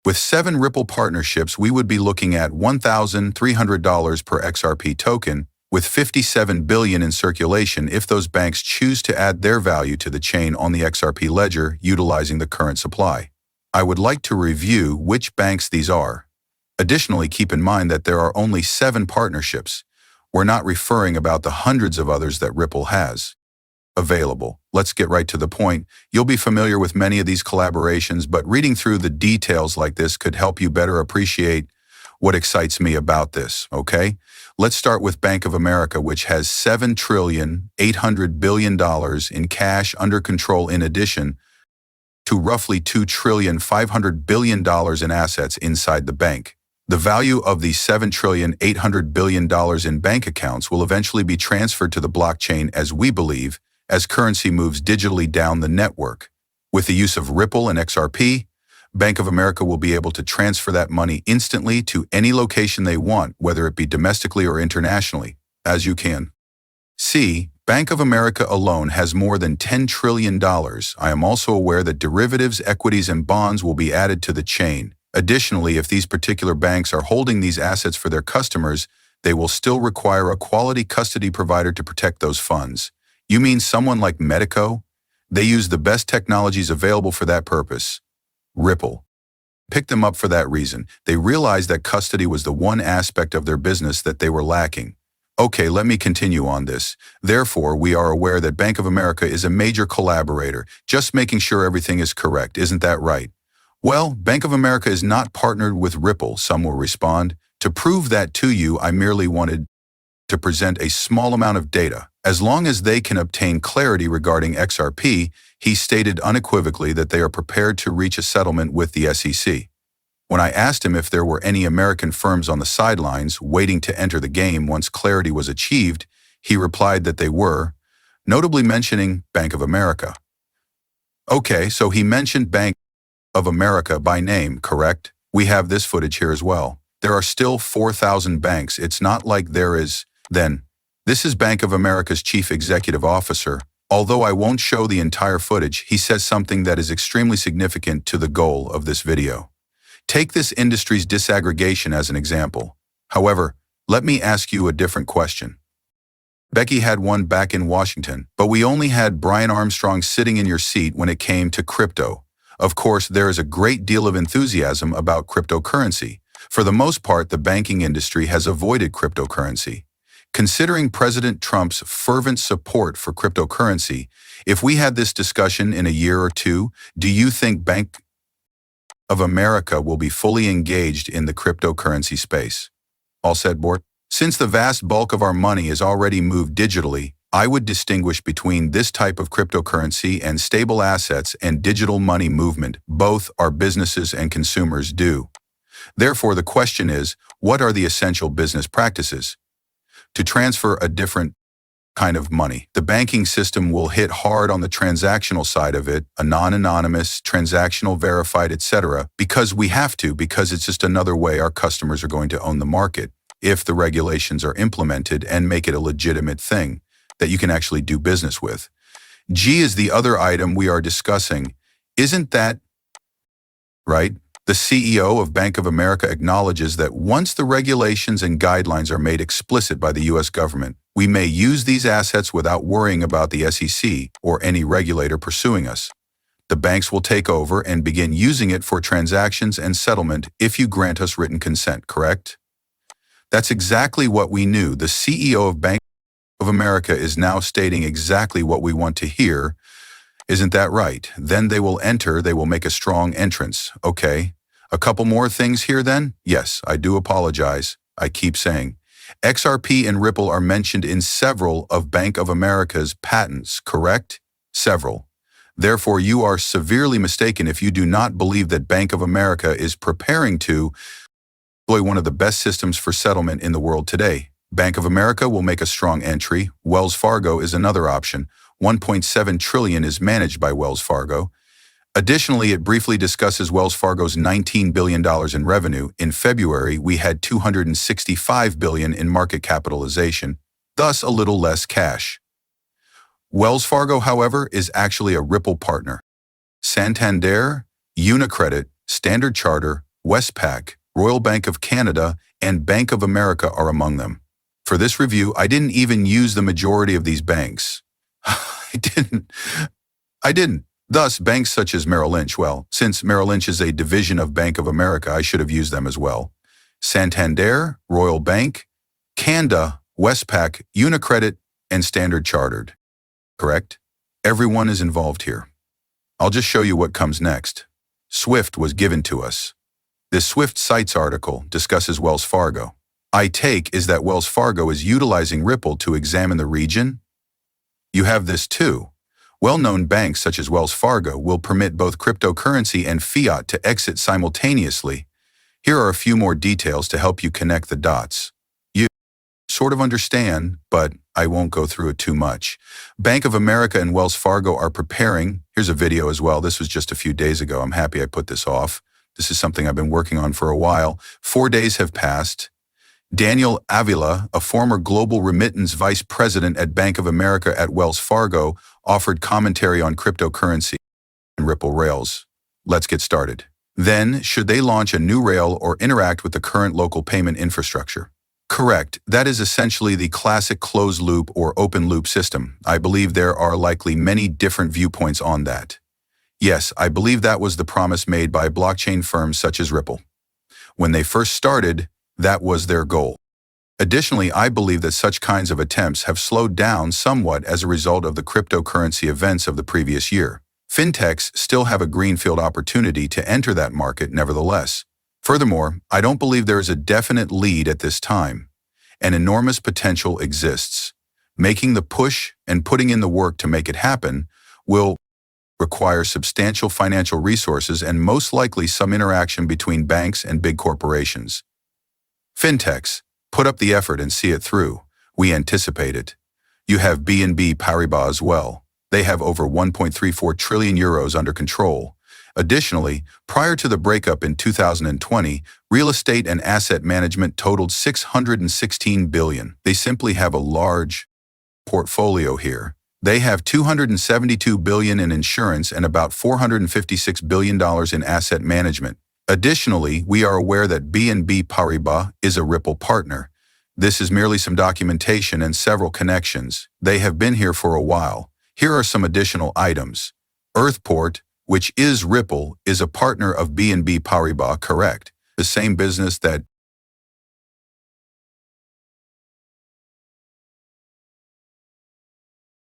With 7 Ripple partnerships, we would be looking at $1,300 per XRP token, with 57 billion in circulation if those banks choose to add their value to the chain on the XRP ledger utilizing the current supply. I would like to review which banks these are. Additionally, keep in mind that there are only 7 partnerships. We're not referring about the hundreds of others that Ripple has available. Let's get right to the point. You'll be familiar with many of these collaborations, but reading through the details like this could help you better appreciate what excites me about this, okay? Let's start with Bank of America, which has $7.8 trillion in cash under control in addition to roughly $2.5 trillion in assets inside the bank. The value of the $7.8 trillion in bank accounts will eventually be transferred to the blockchain, as we believe, as currency moves digitally down the network. With the use of Ripple and XRP, Bank of America will be able to transfer that money instantly to any location they want, whether it be domestically or internationally, as you can see. Bank of America alone has more than $10 trillion. I am also aware that derivatives, equities, and bonds will be added to the chain. Additionally, if these particular banks are holding these assets for their customers, they will still require a quality custody provider to protect those funds. You mean someone like Medico? They use the best technologies available for that purpose. Ripple picked them up for that reason. They realized that custody was the one aspect of their business that they were lacking. Okay, let me continue on this. Therefore, we are aware that Bank of America is a major collaborator, just making sure everything is correct. Isn't that right? Well, Bank of America is not partnered with Ripple, some will respond. To prove that to you, I merely wanted to present a small amount of data. As long as they can obtain clarity regarding XRP, he stated unequivocally that they are prepared to reach a settlement with the SEC. When I asked him if there were any American firms on the sidelines waiting to enter the game once clarity was achieved, he replied that they were, notably mentioning Bank of America. Okay, so he mentioned Bank of America by name, correct? We have this footage here as well. There are still 4,000 banks. It's not like there is. Then, this is Bank of America's chief executive officer. Although I won't show the entire footage, he says something that is extremely significant to the goal of this video. Take this industry's disaggregation as an example. However, let me ask you a different question. Becky had one back in Washington, but we only had Brian Armstrong sitting in your seat when it came to crypto. Of course, there is a great deal of enthusiasm about cryptocurrency. For the most part, the banking industry has avoided cryptocurrency. Considering President Trump's fervent support for cryptocurrency, if we had this discussion in a year or two, do you think Bank of America will be fully engaged in the cryptocurrency space? All said, Bort. Since the vast bulk of our money is already moved digitally, I would distinguish between this type of cryptocurrency and stable assets and digital money movement. Both our businesses and consumers do. Therefore, the question is, what are the essential business practices to transfer a different kind of money? The banking system will hit hard on the transactional side of it, a non-anonymous, transactional, verified, etc., because we have to, because it's just another way our customers are going to own the market if the regulations are implemented and make it a legitimate thing that you can actually do business with. G is the other item we are discussing. Isn't that right? The CEO of Bank of America acknowledges that once the regulations and guidelines are made explicit by the U.S. government, we may use these assets without worrying about the SEC or any regulator pursuing us. The banks will take over and begin using it for transactions and settlement if you grant us written consent, correct? That's exactly what we knew. The CEO of Bank of America is now stating exactly what we want to hear. Isn't that right? Then they will enter, they will make a strong entrance. Okay. A couple more things here then? Yes, I do apologize. I keep saying. XRP and Ripple are mentioned in several of Bank of America's patents, correct? Several. Therefore, you are severely mistaken if you do not believe that Bank of America is preparing to employ one of the best systems for settlement in the world today. Bank of America will make a strong entry. Wells Fargo is another option. 1.7 trillion is managed by Wells Fargo. Additionally, it briefly discusses Wells Fargo's $19 billion in revenue. In February, we had $265 billion in market capitalization, thus a little less cash. Wells Fargo, however, is actually a Ripple partner. Santander, UniCredit, Standard Chartered, Westpac, Royal Bank of Canada, and Bank of America are among them. For this review, I didn't even use the majority of these banks. I didn't. Thus, banks such as Merrill Lynch, well, since Merrill Lynch is a division of Bank of America, I should have used them as well. Santander, Royal Bank, Canada, Westpac, UniCredit, and Standard Chartered. Correct? Everyone is involved here. I'll just show you what comes next. SWIFT was given to us. This SWIFT Sites article discusses Wells Fargo. I take is that Wells Fargo is utilizing Ripple to examine the region. You have this too. Well-known banks such as Wells Fargo will permit both cryptocurrency and fiat to exit simultaneously. Here are a few more details to help you connect the dots. You sort of understand, but I won't go through it too much. Bank of America and Wells Fargo are preparing. Here's a video as well. This was just a few days ago. I'm happy I put this off. This is something I've been working on for a while. 4 days have passed. Daniel Avila, a former global remittance vice president at Bank of America at Wells Fargo, offered commentary on cryptocurrency and Ripple rails. Let's get started. Then, should they launch a new rail or interact with the current local payment infrastructure? Correct. That is essentially the classic closed-loop or open-loop system. I believe there are likely many different viewpoints on that. Yes, I believe that was the promise made by blockchain firms such as Ripple. When they first started, that was their goal. Additionally, I believe that such kinds of attempts have slowed down somewhat as a result of the cryptocurrency events of the previous year. Fintechs still have a greenfield opportunity to enter that market nevertheless. Furthermore, I don't believe there is a definite lead at this time. An enormous potential exists. Making the push and putting in the work to make it happen will require substantial financial resources and most likely some interaction between banks and big corporations. Fintechs, put up the effort and see it through. We anticipate it. You have BNP Paribas as well. They have over 1.34 trillion euros under control. Additionally, prior to the breakup in 2020, real estate and asset management totaled 616 billion. They simply have a large portfolio here. They have 272 billion in insurance and about $456 billion in asset management. Additionally, we are aware that BNP Paribas is a Ripple partner. This is merely some documentation and several connections. They have been here for a while. Here are some additional items. Earthport, which is Ripple, is a partner of BNP Paribas, correct? The same business that